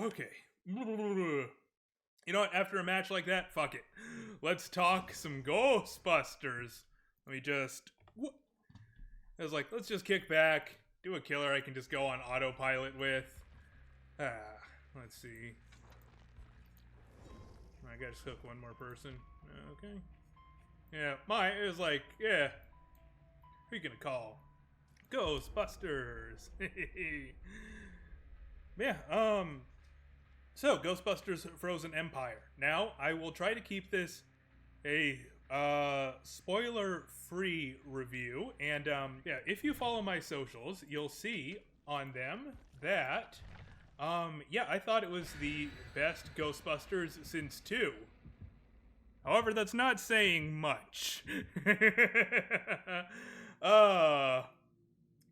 Okay. You know what? After a match like that, fuck it. Let's talk some Ghostbusters. Let me just... I was like, let's just kick back, do a killer I can just go on autopilot with. Let's see. I gotta just hook one more person. Okay. Yeah, it was like, yeah. Who you gonna call? Ghostbusters. Yeah, so Ghostbusters Frozen Empire. Now, I will try to keep this a spoiler-free review, and yeah, if you follow my socials, you'll see on them that yeah, I thought it was the best Ghostbusters since 2. However, that's not saying much.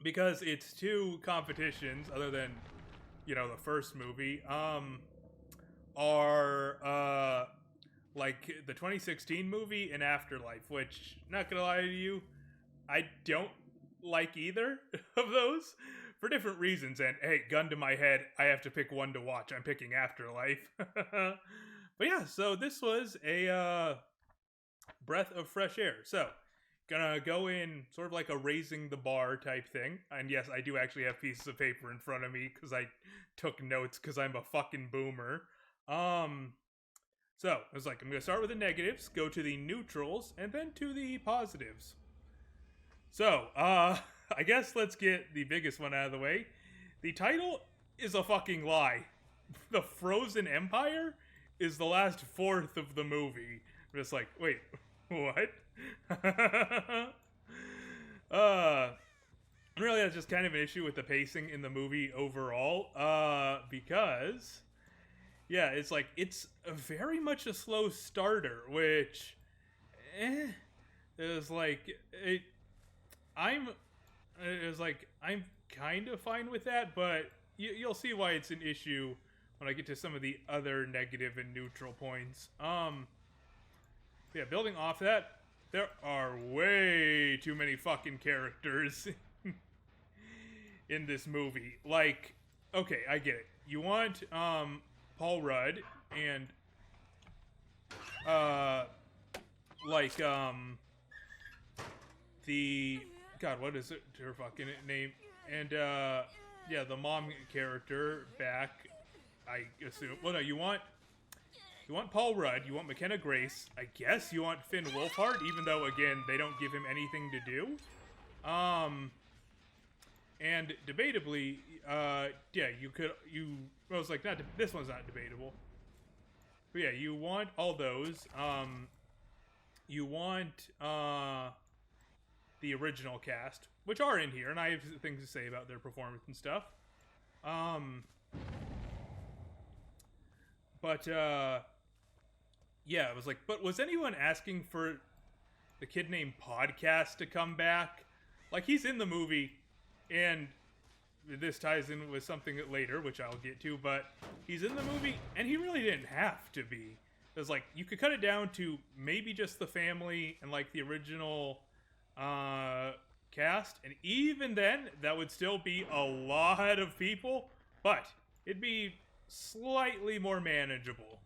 Because it's 2 competitions other than, you know, the first movie, are like the 2016 movie and Afterlife, which, not gonna lie to you, I don't like either of those for different reasons. And hey, gun to my head, I have to pick one to watch. I'm picking Afterlife. But yeah, so this was a breath of fresh air. So, gonna go in sort of like a raising the bar type thing. And yes, I do actually have pieces of paper in front of me because I took notes because I'm a fucking boomer. So, I was like, I'm gonna start with the negatives, go to the neutrals, and then to the positives. So, I guess let's get the biggest one out of the way. The title is a fucking lie. The Frozen Empire is the last fourth of the movie. I'm just like, wait, what? Really, that's just kind of an issue with the pacing in the movie overall, because, yeah, it's like, it's very much a slow starter, which, is like, I'm kind of fine with that, but you'll see why it's an issue when I get to some of the other negative and neutral points. Yeah, building off that, there are way too many fucking characters in this movie. Like, okay, I get it. You want, Paul Rudd and, like, the, God, what is it, her fucking name? And, yeah, the mom character back, I assume. Well, no, you want Paul Rudd, you want McKenna Grace, I guess you want Finn Wolfhard, even though, again, they don't give him anything to do. And debatably, yeah, I was like, this one's not debatable. But yeah, you want all those, you want, the original cast, which are in here, and I have things to say about their performance and stuff. But, yeah, it was like, but was anyone asking for the kid named Podcast to come back? Like, he's in the movie, and this ties in with something later, which I'll get to, but he's in the movie, and he really didn't have to be. It was like, you could cut it down to maybe just the family and, like, the original cast, and even then, that would still be a lot of people, but it'd be slightly more manageable.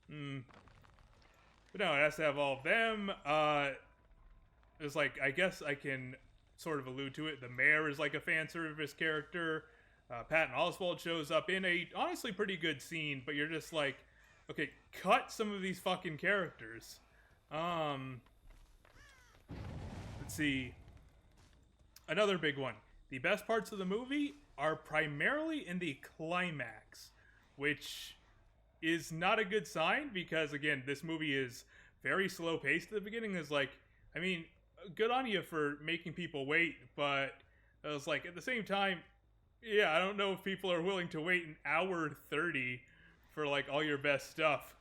But no, it has to have all of them. It's like, I guess I can sort of allude to it. The mayor is like a fan service character. Patton Oswalt shows up in a honestly pretty good scene, but you're just like, okay, cut some of these fucking characters. Let's see. Another big one. The best parts of the movie are primarily in the climax, which is not a good sign because, again, this movie is very slow paced at the beginning. It's like, I mean, good on you for making people wait, but I was like, at the same time, yeah, I don't know if people are willing to wait an hour 30 for, like, all your best stuff.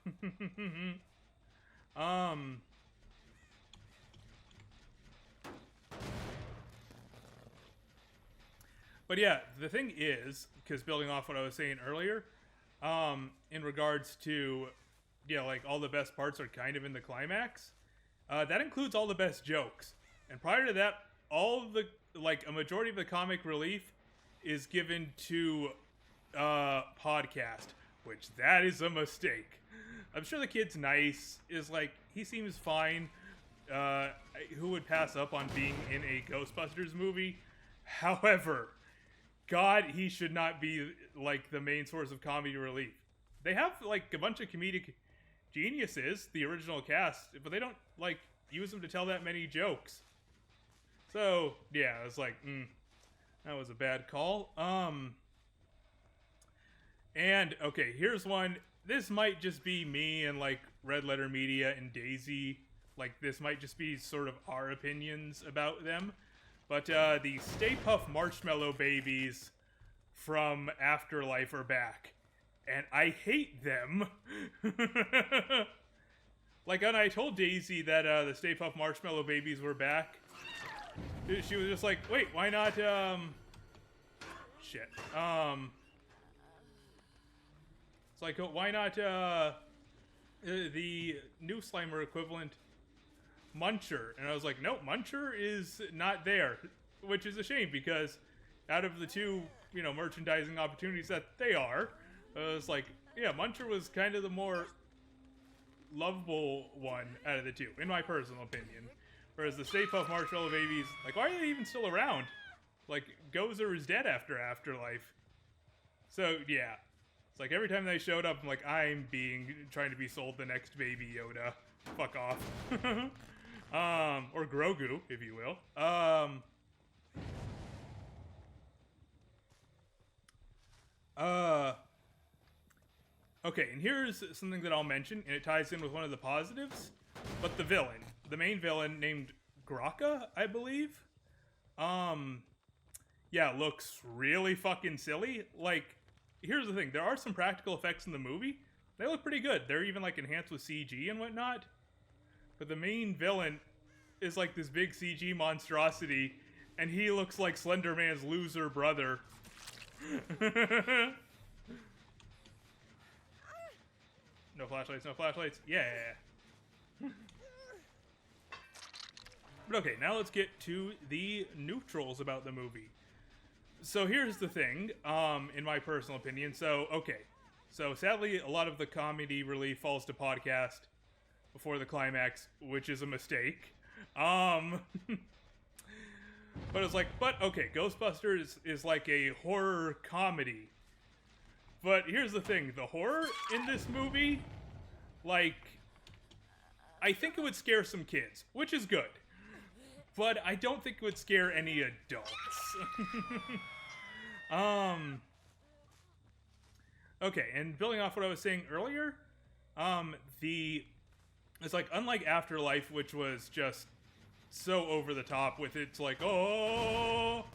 But yeah, the thing is, because building off what I was saying earlier, in regards to, yeah, like, all the best parts are kind of in the climax, that includes all the best jokes. And prior to that, all of the, like, a majority of the comic relief is given to podcast, which that is a mistake. I'm sure the kid's nice, is like, he seems fine. Who would pass up on being in a Ghostbusters movie? However, God, he should not be, like, the main source of comedy relief. They have, like, a bunch of comedic geniuses, the original cast, but they don't, like, use them to tell that many jokes. So, yeah, I was like, that was a bad call. And, okay, here's one. This might just be me and, like, Red Letter Media and Daisy. Like, this might just be sort of our opinions about them. But, the Stay Puft Marshmallow Babies from Afterlife are back. And I hate them. Like, when I told Daisy that, the Stay Puft Marshmallow Babies were back, she was just like, wait, why not, shit. It's like, why not, the new Slimer equivalent, Muncher? And I was like, no, Muncher is not there, which is a shame, because out of the two, you know, merchandising opportunities that they are, I was like, yeah, Muncher was kind of the more lovable one out of the two, in my personal opinion. Whereas the Stay Puft Marshmallow Babies, like, why are they even still around? Like, Gozer is dead after Afterlife. So, yeah. It's like, every time they showed up, I'm like, trying to be sold the next Baby Yoda. Fuck off. Or Grogu, if you will. Okay, and here's something that I'll mention, and it ties in with one of the positives. But the villain, the main villain, named Graka, I believe. Yeah, looks really fucking silly. Like, here's the thing, there are some practical effects in the movie. They look pretty good. They're even, like, enhanced with CG and whatnot. But the main villain is, like, this big CG monstrosity, and he looks like Slender Man's loser brother. No flashlights, no flashlights. Yeah. But okay, now let's get to the neutrals about the movie. So here's the thing, in my personal opinion. So, okay. So sadly, a lot of the comedy relief falls to podcast before the climax, which is a mistake. But it's like, okay, Ghostbusters is like a horror comedy. But here's the thing, the horror in this movie, like, I think it would scare some kids, which is good. But I don't think it would scare any adults. Okay, and building off what I was saying earlier, it's like, unlike Afterlife, which was just so over the top with its like, oh,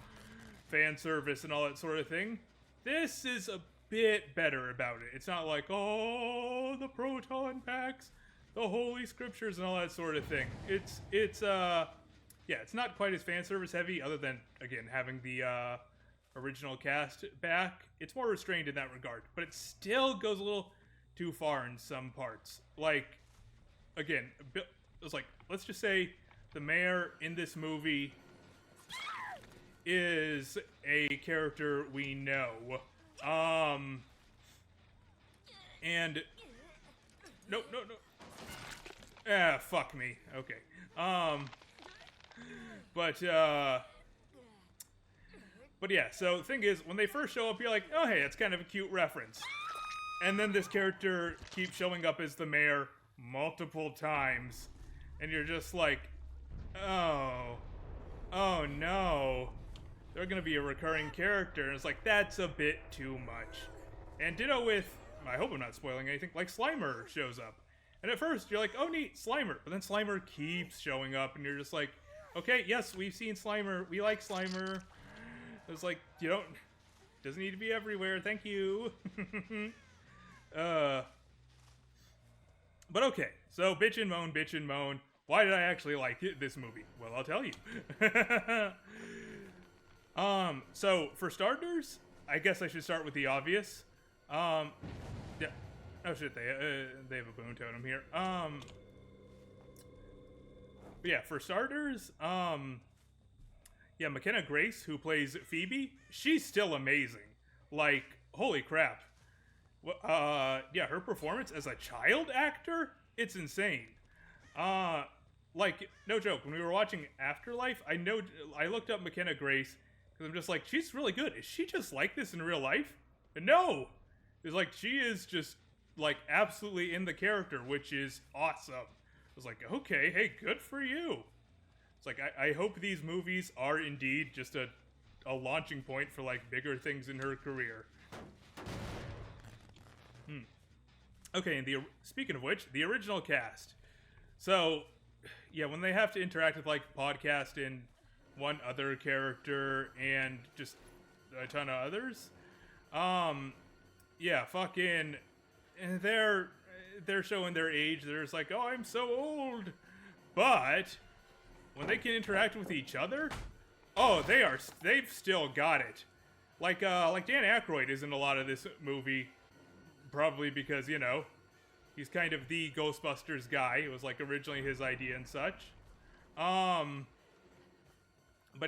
fan service and all that sort of thing, this is a bit better about it. It's not like, oh, the proton packs, the holy scriptures and all that sort of thing. It's not quite as fan service heavy, other than, again, having the original cast back. It's more restrained in that regard, but it still goes a little too far in some parts. Like, again, it's like, let's just say the mayor in this movie is a character we know. And no. Ah, fuck me. Okay. But yeah, so the thing is, when they first show up, you're like, oh, hey, it's kind of a cute reference. And then this character keeps showing up as the mayor multiple times, and you're just like, oh no, they're gonna be a recurring character. And it's like, that's a bit too much. And ditto with, I hope I'm not spoiling anything, like Slimer shows up. And at first, you're like, oh, neat, Slimer. But then Slimer keeps showing up, and you're just like, okay, yes, we've seen Slimer. We like Slimer. It's like, doesn't need to be everywhere. Thank you. But okay, so bitch and moan. Why did I actually like this movie? Well, I'll tell you. So for starters, I guess I should start with the obvious. Yeah. Oh shit, they have a boon totem here. But yeah, for starters, yeah, McKenna Grace, who plays Phoebe, she's still amazing. Like, holy crap. Yeah, her performance as a child actor, it's insane. Like, no joke, when we were watching Afterlife, I looked up McKenna Grace, because I'm just like, she's really good. Is she just like this in real life? And no! It's like, she is just, like, absolutely in the character, which is awesome. I was like, okay, hey, good for you. It's like, I hope these movies are indeed just a launching point for, like, bigger things in her career. Okay, and speaking of which, the original cast. So, yeah, when they have to interact with, like, podcast and one other character and just a ton of others, yeah, fucking, they're showing their age. They're just like, oh, I'm so old. But when they can interact with each other, oh, they've still got it. Like Dan Aykroyd is in a lot of this movie, probably because, you know, he's kind of the Ghostbusters guy. It was, like, originally his idea and such. But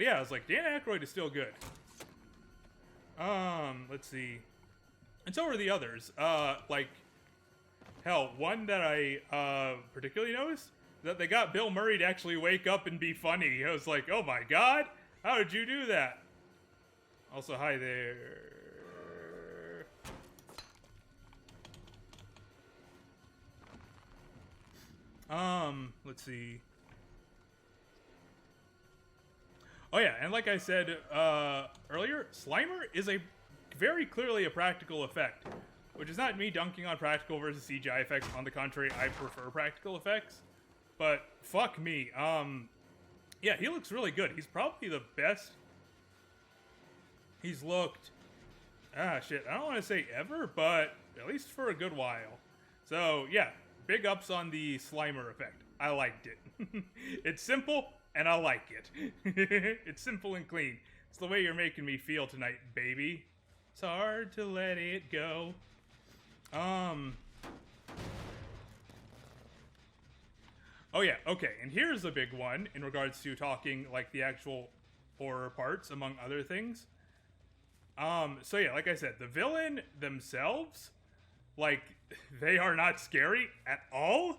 yeah, I was like, Dan Aykroyd is still good. Let's see. And so are the others. Like, hell, one that I particularly noticed, that they got Bill Murray to actually wake up and be funny. I was like, oh my god, how did you do that? Also, hi there. Let's see. Oh yeah, and like I said earlier, Slimer is very clearly a practical effect, which is not me dunking on practical versus CGI effects. On the contrary, I prefer practical effects. But fuck me. Yeah, he looks really good. He's probably the best he's looked. Shit, I don't want to say ever, but at least for a good while. So yeah, big ups on the Slimer effect. I liked it. It's simple, and I like it. It's simple and clean. It's the way you're making me feel tonight, baby. It's hard to let it go. Oh yeah, okay, and here's a big one in regards to talking, like, the actual horror parts, among other things. So yeah, like I said, the villain themselves, like, they are not scary at all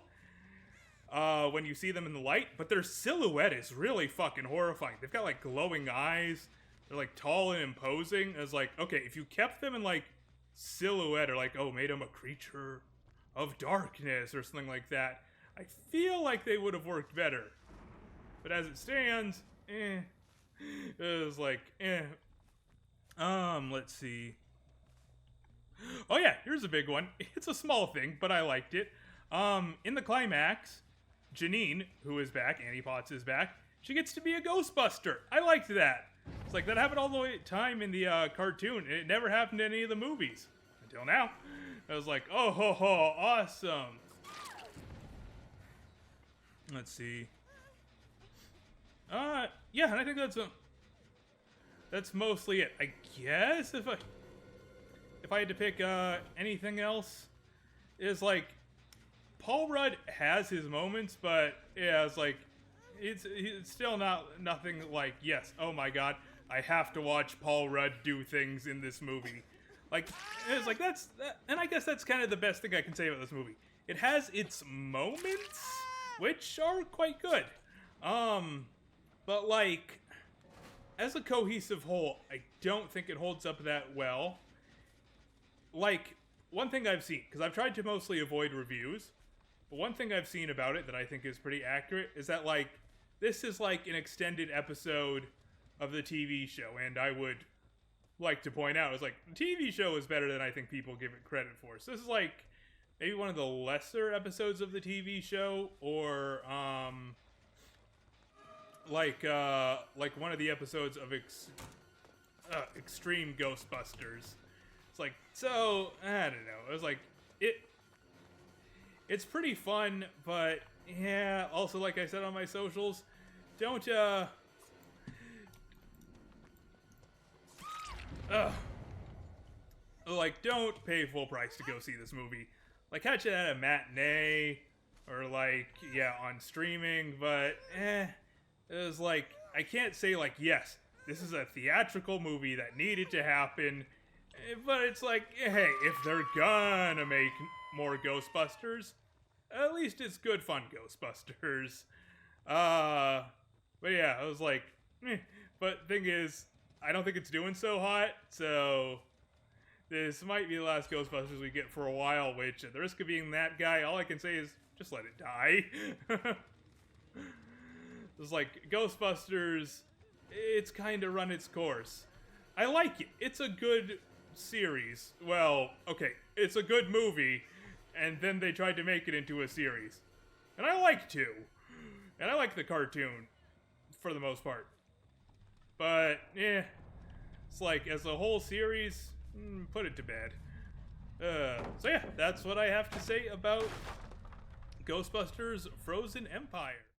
when you see them in the light, but their silhouette is really fucking horrifying. They've got, like, glowing eyes. They're, like, tall and imposing. It's like, okay, if you kept them in, like, silhouette, or, like, oh, made them a creature of darkness or something like that, I feel like they would have worked better. But as it stands, it was like, let's see. Oh yeah, here's a big one. It's a small thing, but I liked it. In the climax, Janine, who is back, Annie Potts is back, she gets to be a Ghostbuster. I liked that. It's like, that happened all the time in the cartoon. It never happened in any of the movies. Until now. I was like, oh ho ho, awesome. Let's see. Yeah, and I think that's mostly it. I guess if I had to pick anything else, is like, Paul Rudd has his moments, but yeah, it's like, it's still nothing like, yes, oh my god, I have to watch Paul Rudd do things in this movie. Like, it's like, and I guess that's kind of the best thing I can say about this movie. It has its moments, which are quite good. But like, as a cohesive whole, I don't think it holds up that well. Like, one thing I've seen, because I've tried to mostly avoid reviews, but one thing I've seen about it that I think is pretty accurate is that, like, this is like an extended episode of the TV show, and I would like to point out, it's like, the TV show is better than I think people give it credit for. So this is like maybe one of the lesser episodes of the TV show, or like one of the episodes of Extreme Ghostbusters. It's like, so I don't know. It was like, it's pretty fun, but yeah. Also, like I said on my socials, don't like, don't pay full price to go see this movie. Like, catch it at a matinee, or like, yeah, on streaming, but it was like, I can't say like, yes, this is a theatrical movie that needed to happen. But it's like, hey, if they're gonna make more Ghostbusters, at least it's good fun Ghostbusters. But yeah, I was like, eh. But thing is, I don't think it's doing so hot, so this might be the last Ghostbusters we get for a while, which, at the risk of being that guy, all I can say is, just let it die. It's like, Ghostbusters, it's kind of run its course. I like it. It's a good series. Well, okay, it's a good movie, and then they tried to make it into a series. And I like to. And I like the cartoon, for the most part. But, yeah, it's like, as a whole series, put it to bed. So yeah, that's what I have to say about Ghostbusters Frozen Empire.